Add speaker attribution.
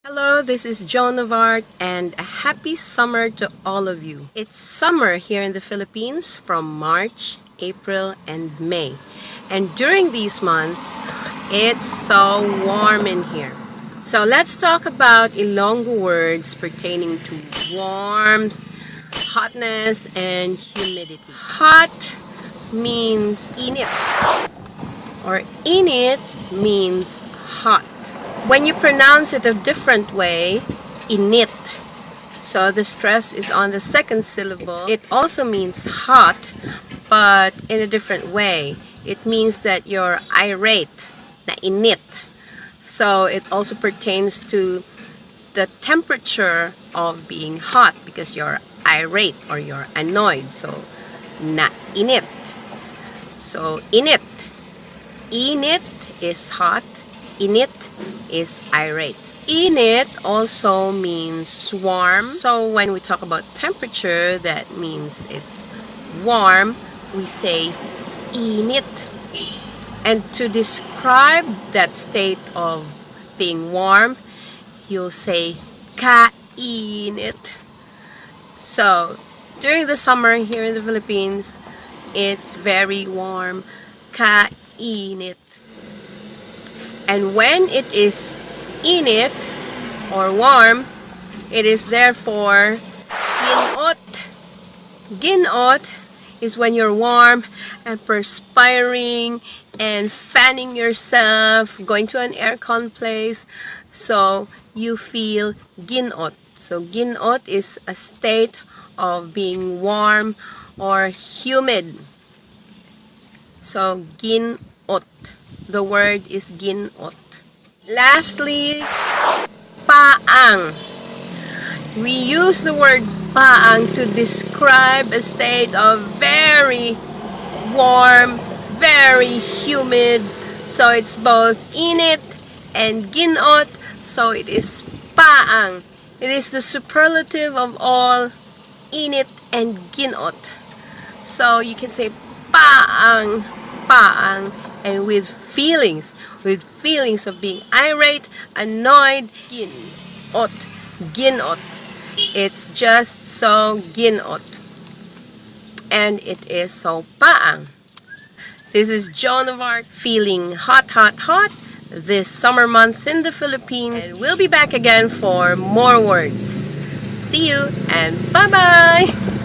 Speaker 1: Hello, this is Joan of Art and a happy summer to all of you. It's summer here in the Philippines from March, April, and May. And during these months, it's so warm in here. So let's talk about Ilonggo words pertaining to warmth, hotness, and humidity. Hot means init, or init means hot. When you pronounce it a different way, INIT, so the stress is on the second syllable. It also means hot, but in a different way. It means that you're irate, na init. So it also pertains to the temperature of being hot because you're irate or you're annoyed. So na init. So init. Init is hot. Init is irate. Init also means warm. So when we talk about temperature, that means it's warm. We say init. And to describe that state of being warm, you'll say kainit. So during the summer here in the Philippines, it's very warm. Kainit. And when it is init or warm, it is therefore ginot. Ginot is when you're warm and perspiring and fanning yourself, going to an aircon place, so you feel ginot. So ginot is a state of being warm or humid. So ginot. The word is ginot. Lastly, PAANG. We use the word PAANG to describe a state of very warm, very humid. So it's both init and ginot. So it is PAANG. It is the superlative of all init and ginot. So you can say PAANG, PAANG, and with feelings of being irate, annoyed, ginot, ginot. It's just so ginot. And it is so paang. This is Joan of Art feeling hot, hot, hot this summer months in the Philippines. And we'll be back again for more words. See you and bye-bye!